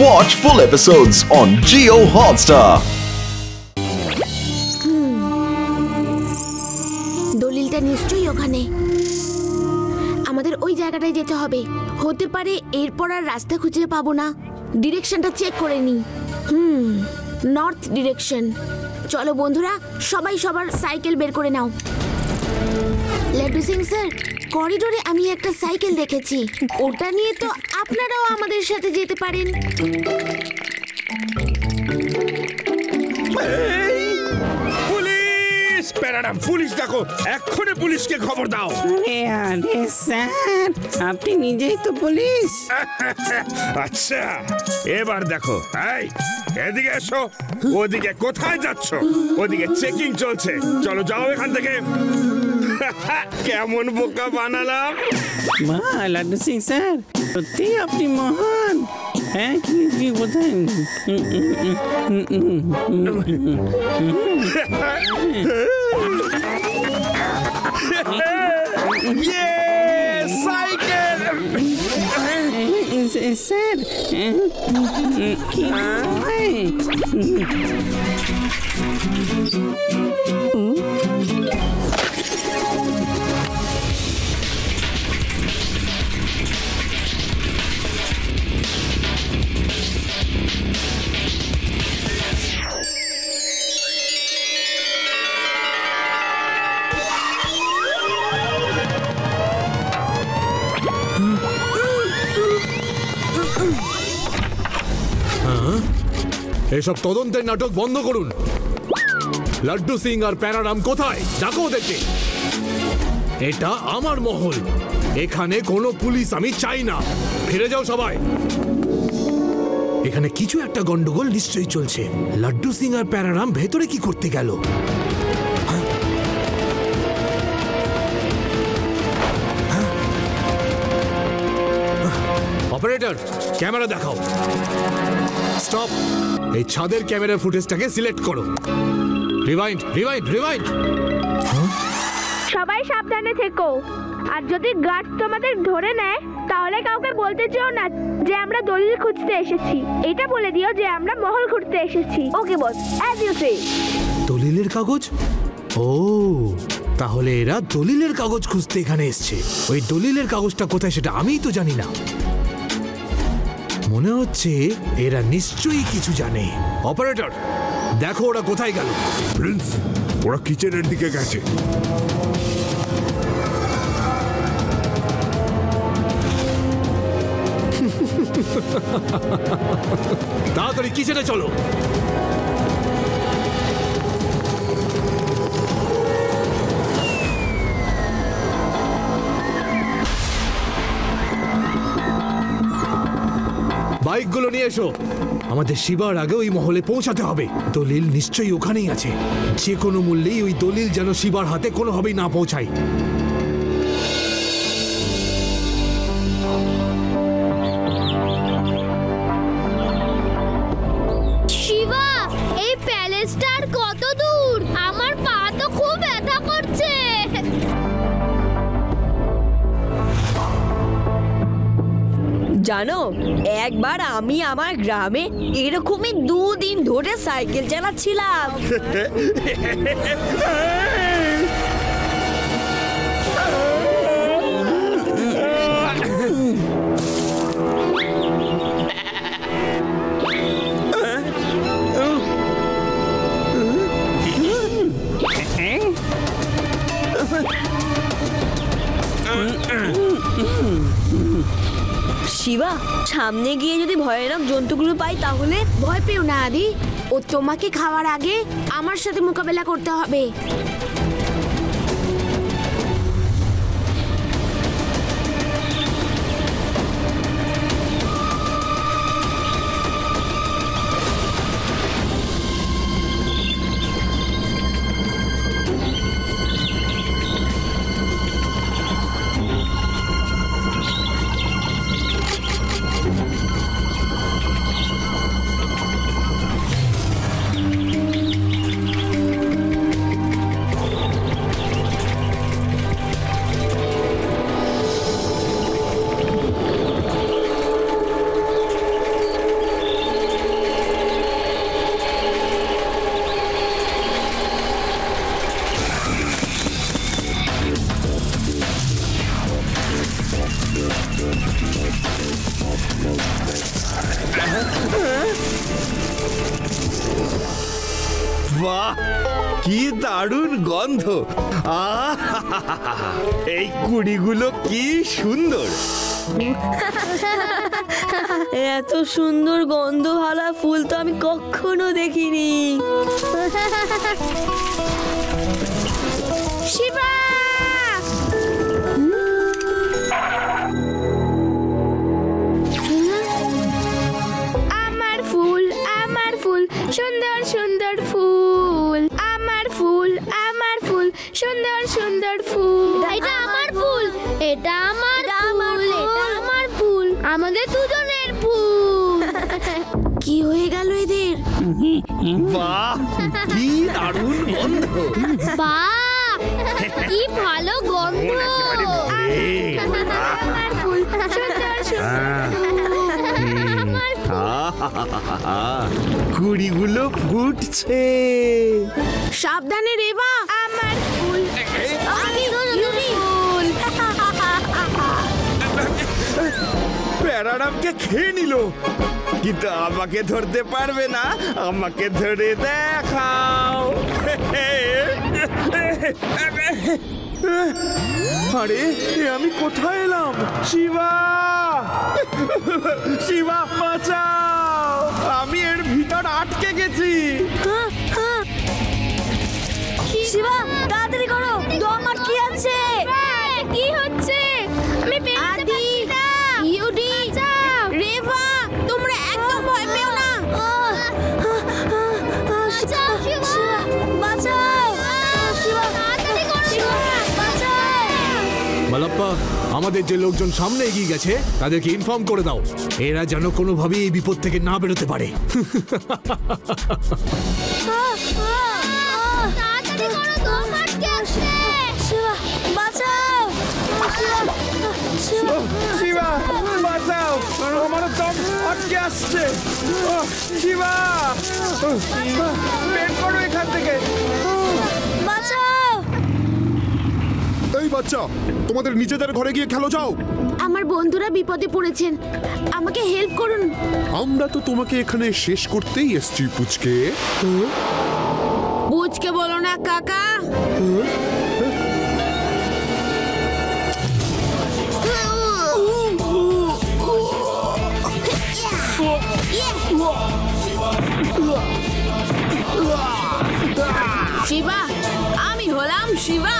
Watch full episodes on Jio Hotstar. দলিলটা নিশ্চয়ই ওখানে। আমাদের ওই জায়গাটায় যেতে হবে। হতে পারে এরপর আর রাস্তা খুঁজে পাবো না। ডিরেকশনটা চেক করে নি। North direction. চলো বন্ধুরা, সবাই সবার সাইকেল বের করে নাও। লাড্ডু সিং স্যার, করিডোরে আমি একটা সাইকেল দেখেছি। ওটা নিয়ে তো আপনারাও আমাদের সাথে যেতে পারেন। পুলিশ! প্যারাডাম, পুলিশ দেখো, এক্ষুনি পুলিশকে খবর দাও। আরে স্যার, আপনি নিজেই তো পুলিশ। আচ্ছা, এবার দেখো। এই, এদিকে এসো। ওদিকে কোথায় যাচ্ছ? ওদিকে চেকিং চলছে। চলো যাও এখান থেকে। কেমন বোকা বানালাম? বাহ লাড্ডু সিং স্যার, সত্যি আপনি মহান। হ্যাঁ, কি বোঝায়? সাইকেল! স্যার, কি হয়? এসব তদন্তের নাটক বন্ধ করুন। লাড্ডু সিং আর প্যারাডাম কোথায়? ডাকো ওদেরকে। এটা আমার মহল, এখানে কোনো পুলিশ আমি চাই না। ফিরে যাও সবাই। এখানে কিছু একটা গন্ডগোল নিশ্চয়ই চলছে। লাড্ডু সিং আর প্যারাডাম ভেতরে কি করতে গেল? অপারেটর, ক্যামেরা দেখাও। স্টপ। এই ছাদের ক্যামেরার ফুটেজটাকে সিলেক্ট করো। Rewind, rewind, rewind. সবাই সাবধানে থেকো। আর যদি গার্ড তোমাদের ধরে নেয় তাহলে কাউকে বলতে চেও না যে আমরা দলিল খুঁজতে এসেছি। এটা বলে দিও যে আমরা মহল খুঁজতে এসেছি। ওকে বস, অ্যাজ ইউ সে। দলিলের কাগজ? ও, তাহলে এরা দলিলের কাগজ খুঁজতে এখানে এসছে। ওই দলিলের কাগজটা কোথায় সেটা আমিই তো জানি না। মনে হচ্ছে এরা নিশ্চয়ই কিছু জানে। অপারেটর, দেখো ওরা কোথায় গেল। প্রিন্স, ওরা কিচেনের দিকে গেছে। তাড়াতাড়ি কিচেনে চলো। বাইকগুলো নিয়ে এসো। আমাদের শিবার আগে ওই মহলে পৌঁছাতে হবে। দলিল নিশ্চয়ই ওখানেই আছে। যে কোনো মূল্যেই ওই দলিল যেন শিবার হাতে কোনোভাবেই না পৌঁছায়। শিবা, এই প্যালেসটা আর কত দূর? আমার পা তো খুব ব্যথা করছে। জানো, একবার আমি আমার গ্রামে এরকমই 2 দিন ধরে সাইকেল চালাচ্ছিলাম। শিবা, সামনে গিয়ে যদি ভয়ানক জন্তুগুলো পাই তাহলে? ভয় পেও না আদি, ও তোমাকে খাওয়ার আগে আমার সাথে মোকাবেলা করতে হবে। বাহ, কি দারুণ গন্ধ! এই কুড়িগুলো কি সুন্দর! এত সুন্দর গন্ধওয়ালা ফুল তো আমি কখনো দেখিনি। শিবা! আমার ফুল, আমার ফুল, সুন্দর সুন্দর ফুল। আমার ফুল, আমার ফুল, সুন্দর সুন্দর ফুল। এটা আমার ফুল, এটা আমার ফুল, এটা আমার ফুল, আমাদের দুজনের ফুল। কি হয়ে গেল এদের? বাহ, কি দারুণ গন্ধ! বাহ, কি ভালো গন্ধ! আমার ফুল, সুন্দর সুন্দর কুড়িগুলো ফুটছে। সাবধানে রেবা। আমার ফুল, ফুল। প্যারাডামকে খেয়ে নিল, কিন্তু আমাকে ধরতে পারবে না। আমাকে ধরে দেখাও। আরে, এ আমি কোথায় এলাম? শিবা! শিবা, বাঁচাও! আমি এর ভিতর আটকে গেছি। শিবা, তাড়াতাড়ি করো, দম আটকে আছে। কি হচ্ছে? আমি বেরোতে পারছি না। ইউডি, রেবা, তোমরা একদম ভয় পেও না। বাঁচাও, শিবা! বাঁচাও, শিবা, তাড়াতাড়ি করো, শিবা! মালাপ্পা, আমাদের যে লোকজন সামনে এগিয়ে গেছে তাদেরকে ইনফর্ম করে দাও, এরা যেন কোনোভাবেই এই বিপদ থেকে না বেরোতে পারে। তাড়াতাড়ি করো, দম আটকে আছে। শিবা, বাঁচাও, শিবা, শিবা, বাঁচাও! আমার দম আটকে আসছে। শিবা, বের করো এখান থেকে। বাঁচাও। এই বাচ্চা, তোমাদের নিজেদের ঘরে গিয়ে খেলো যাও। আমার বন্ধুরা বিপদে পড়েছেন, আমাকে হেল্প করুন। আমরা তো তোমাকে এখানে শেষ করতেই এসছি পুচকে। বুঝকে বলো না কাকা। শিবা, আমি হলাম শিবা।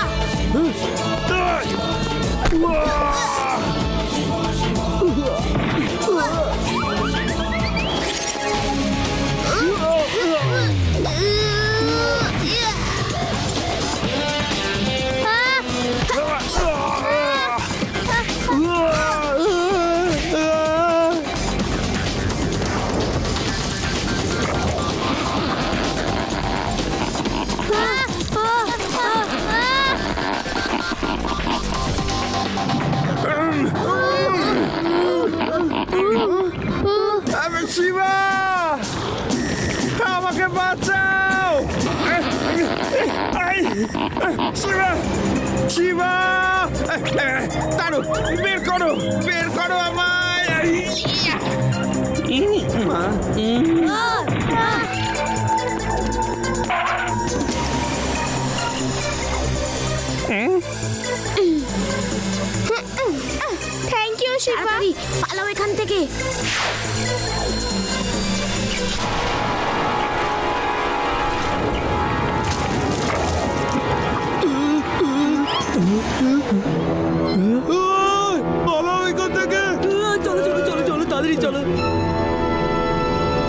শিবা, আমাকে বাঁচাও! শিবা, শিবা, তারু, বের করো, বের করো আমায়! Thank you, Shiva. তাড়াতাড়ি পালাও এখান থেকে।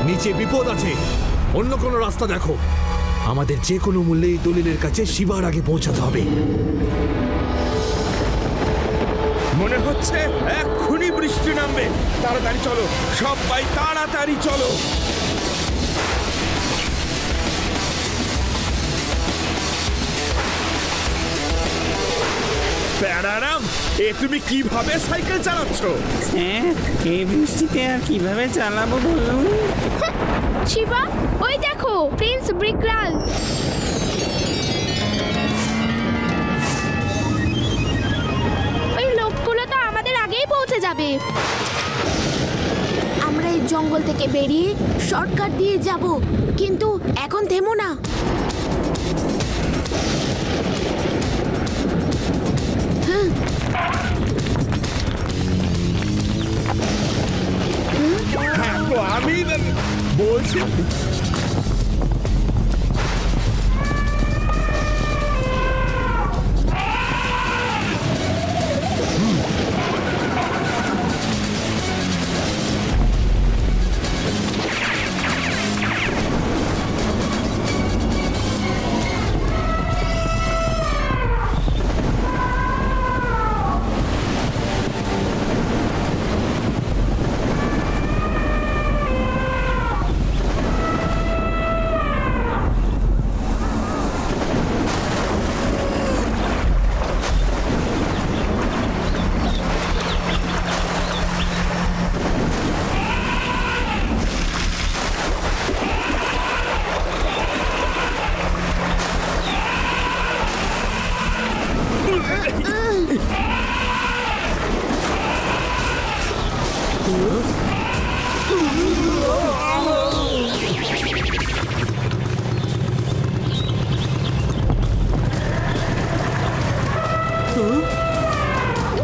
নিচে বিপদ আছে, অন্য কোনো রাস্তা দেখো। আমাদের যে কোনো মূল্যে এই দলিলের কাছে শিবার আগে পৌঁছাতে হবে। মনে হচ্ছে এক্ষুনি বৃষ্টি নামবে। তাড়াতাড়ি চলো, সবাই তাড়াতাড়ি চলো। প্যারারাম, এ তুমি কিভাবে সাইকেল চালাচ্ছ? হ্যাঁ, এই বৃষ্টিতে আর কিভাবে চালাবো বলুন? শিবা, ওই দেখো প্রিন্স ব্রিকলাল। ওই লোকগুলো তো আমাদের আগেই পৌঁছে যাবে। আমরা এই জঙ্গল থেকে বেরিয়ে শর্টকাট দিয়ে যাব, কিন্তু এখন থেমো না। হ্যাঁ তো আমি বলছি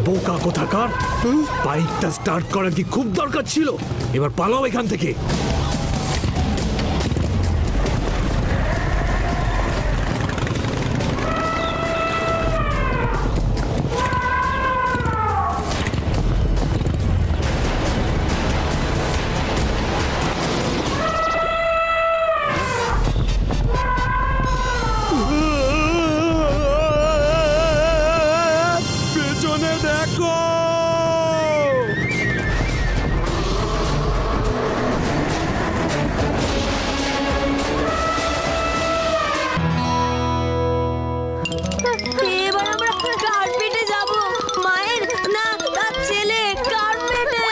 বোকা কোথাকার, বাইকটা স্টার্ট করা কি খুব দরকার ছিল? এবার পালাও এখান থেকে। পেছনে দেখো। এবার আমরা কার্পেটে যাব। মায়ের না তার ছেলে কার্পেটে।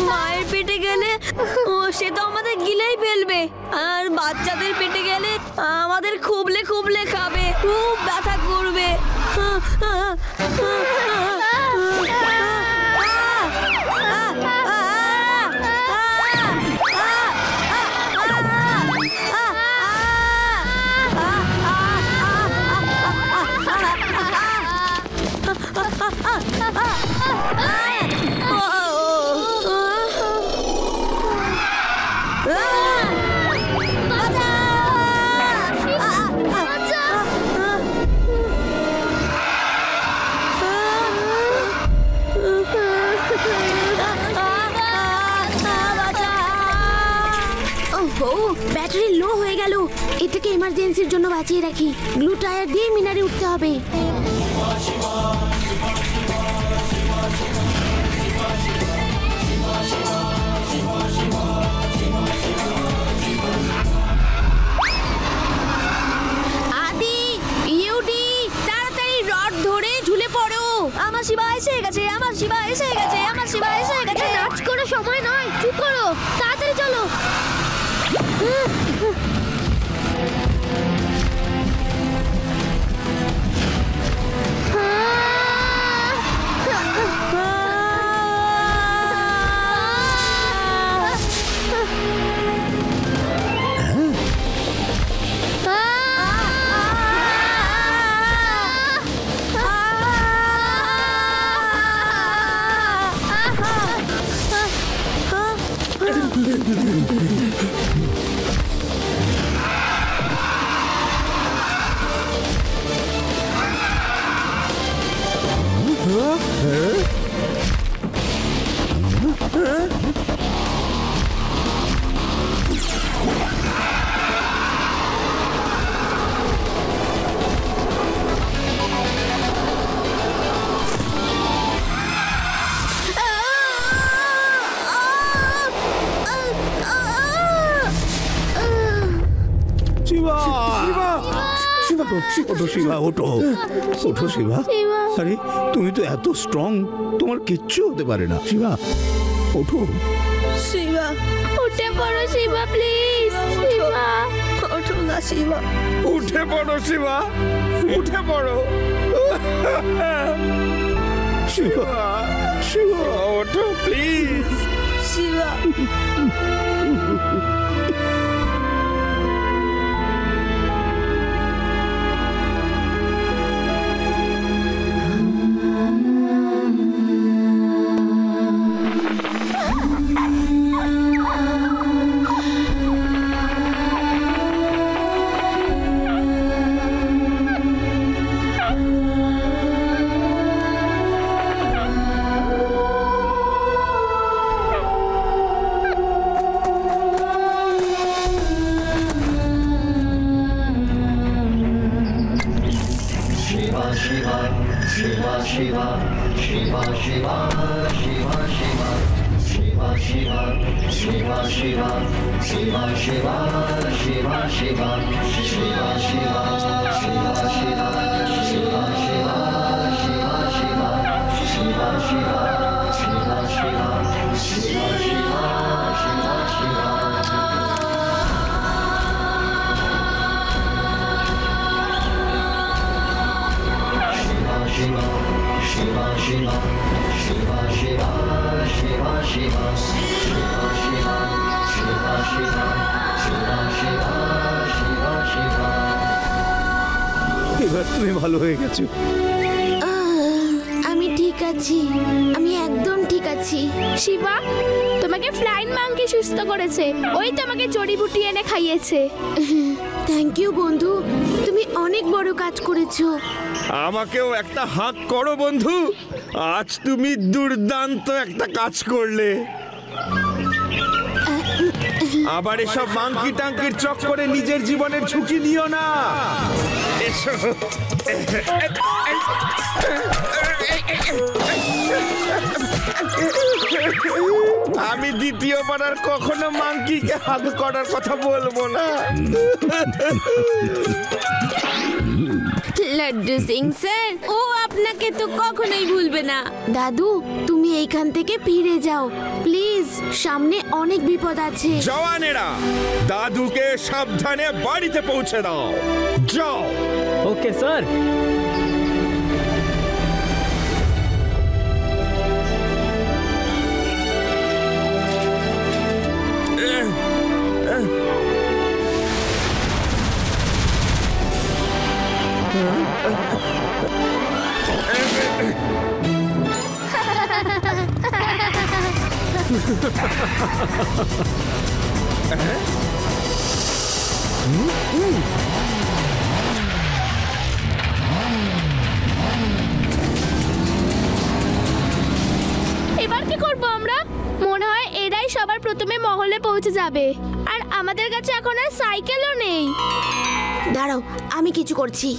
মায়ের পেটে গেলে সে তো আমাদের গিলেই ফেলবে, আর বাচ্চাদের পেটে গেলে আমাদের খুবলে খুবলে খাবে, খুব ব্যথা করবে। ব্যাটারি লো হয়ে গেল। এটাকে এমার্জেন্সির জন্য বাঁচিয়ে রাখি। গ্লু টায়ার দিয়ে মিনারে উঠতে হবে। আদি, ইউডি, তাড়াতাড়ি রড ধরে ঝুলে পড়ো। আমার শিবা এসে গেছে, আমার শিবা এসে গেছে, আমার শিবা এসে গেছে। নাচ করে সময় নয়, চুপ করো, তাড়াতাড়ি চলো। ওঠো শিবা, ওঠো ওঠো শিবা। আরে তুমি তো এত স্ট্রং, তোমার কিচ্ছু হতে পারে না। শিবা ওঠো। শিবা উঠে পড়ো শিবা, প্লিজ। শিবা ওঠো না শিবা। উঠে পড়ো শিবা, উঠে পড়ো। শিবা শিবা ওঠো প্লিজ। শিবা এবার তুমি ভালো হয়ে গেছো। আমি ঠিক আছি, আমি একদম ঠিক আছি। শিবা, তোমাকে ফ্লাইং মাঙ্কি সুস্থ করেছে, ওই তোমাকে জড়িবুটি এনে খাইয়েছে। থ্যাংক ইউ বন্ধু, তুমি অনেক বড় কাজ করেছো। আমাকেও একটা হাক করো বন্ধু, আজ তুমি দুর্দান্ত একটা কাজ করলে। আবার এসব মাঙ্কি টাঙ্কির চক্করে নিজের জীবনের ঝুঁকি নিও না। এসো। আমি দ্বিতীয়বার আর কখনো মাঙ্কিকে হাগ করার কথা বলবো না। লাড্ডু সিং স্যার, ও আপনাকে তো কখনোই ভুলবে না। দাদু তুমি এইখান থেকে ফিরে যাও প্লিজ, সামনে অনেক বিপদ আছে। জওয়ানেরা, দাদুকে সাবধানে বাড়িতে পৌঁছে দাও। যাও। Okay sir. এবার কি করব আমরা? মনে হয় এরাই সবার প্রথমে মহলে পৌঁছে যাবে, আর আমাদের কাছে এখন আর সাইকেলও নেই। দাঁড়াও, আমি কিছু করছি।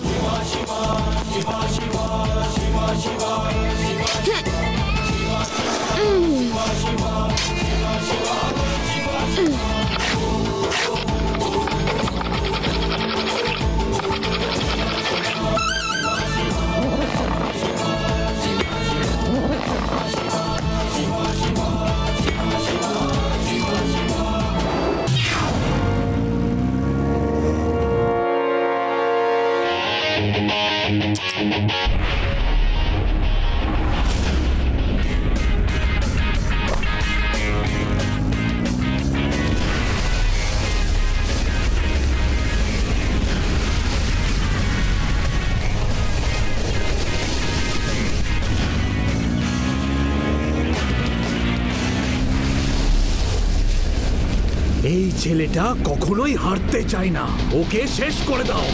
এই ছেলেটা কখনোই হারতে চায় না, ওকে শেষ করে দাও।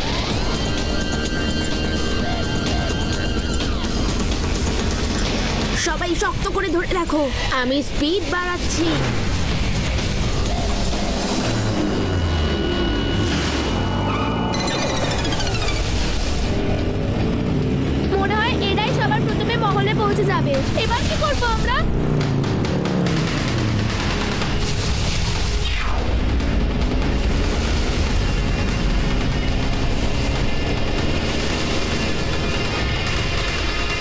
সবাই শক্ত করে ধরে রাখো, আমি স্পিড বাড়াচ্ছি। মনে হয় এরাই সবার প্রথমে মহলে পৌঁছে যাবে। এবার কি করব আমরা?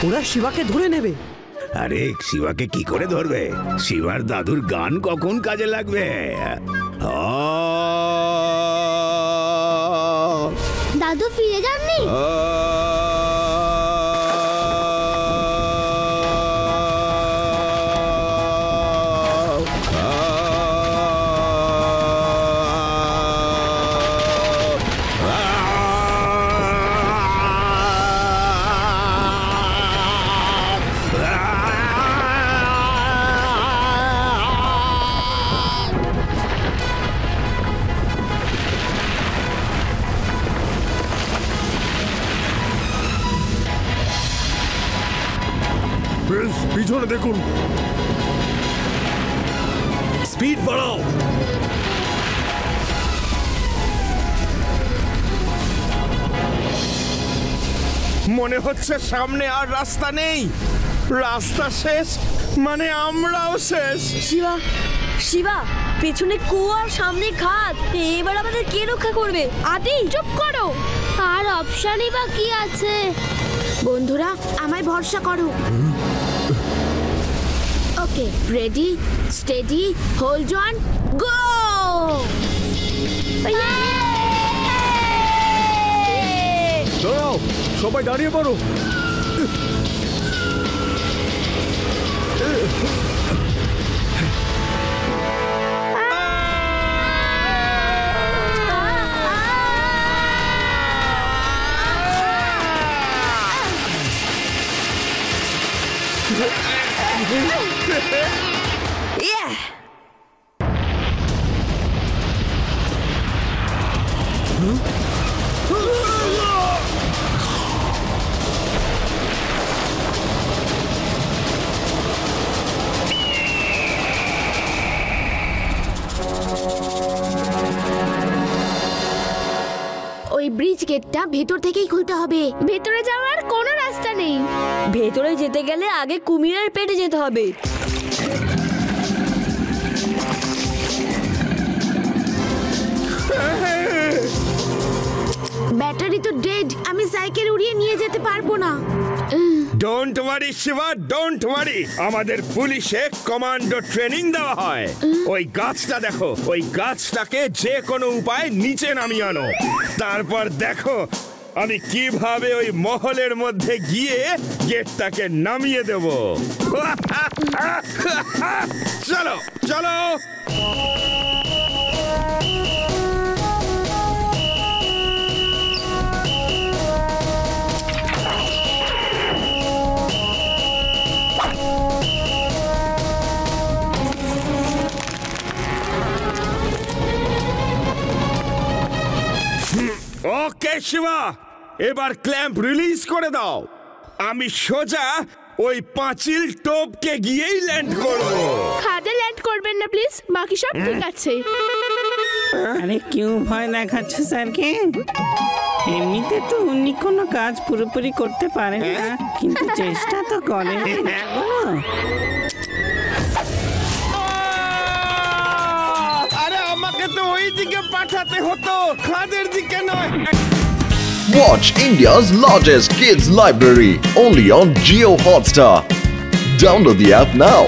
ওরা শিবাকে ধরে নেবে। আরে শিবাকে কি করে ধরবে? শিবার দাদুর গান কখন কাজে লাগবে? দাদু ফিরে যাননি? পিছনে দেখুন। স্পিড বাড়াও। মনে হচ্ছে সামনে আর রাস্তা নেই। রাস্তা শেষ মানে আমরাও শেষ। শিবা, শিবা, পেছনে কুয়ো আর সামনে খাদ। এবার আমাদের কে রক্ষা করবে? আদি চুপ করো। আর অপশনই বা কি আছে? বন্ধুরা আমায় ভরসা করো। ওকে, রেডি, স্টেডি, হোল্ড অন, গো। দাঁড়াও, সবাই দাঁড়িয়ে পড়ো। ওই ব্রিজ গেটটা ভেতর থেকেই খুলতে হবে। ভেতরে যাওয়ার কোনো রাস্তা নেই। ভেতরে যেতে গেলে আগে কুমিরের পেটে যেতে হবে। ব্যাটারি তো ডেড, আমি সাইকেল উড়িয়ে নিয়ে যেতে পারবো না। Don't worry Shiva, don't worry. আমাদের পুলিশে কমান্ডো ট্রেনিং দেওয়া হয়। ওই গাছটা দেখো, ওই গাছটাকে যে কোনো উপায়ে নিচে নামিয়ে আনো। তারপর দেখো আমি কিভাবে ওই মহলের মধ্যে গিয়ে গেটটাকে নামিয়ে দেব। চলো চলো। ওকে শিবা, এবার ক্ল্যাম্প রিলিজ করে দাও। আমি সোজা ওই পাঁচিল টোপকে গিয়েই ল্যান্ড করব। খাদে ল্যান্ড করবেন না প্লিজ, বাকি সব ঠিক আছে। আরে কেউ ভয় দেখাচ্ছে স্যারকে? এমনিতে তো উনি কোনো কাজ পুরোপুরি করতে পারেন না, কিন্তু চেষ্টা তো করে। আরে আমাকে তো ওই দিকে পাঠাতে হতো, খাদের দিকে নয়। Watch India's largest kids library only on Jio Hotstar. Download the app now.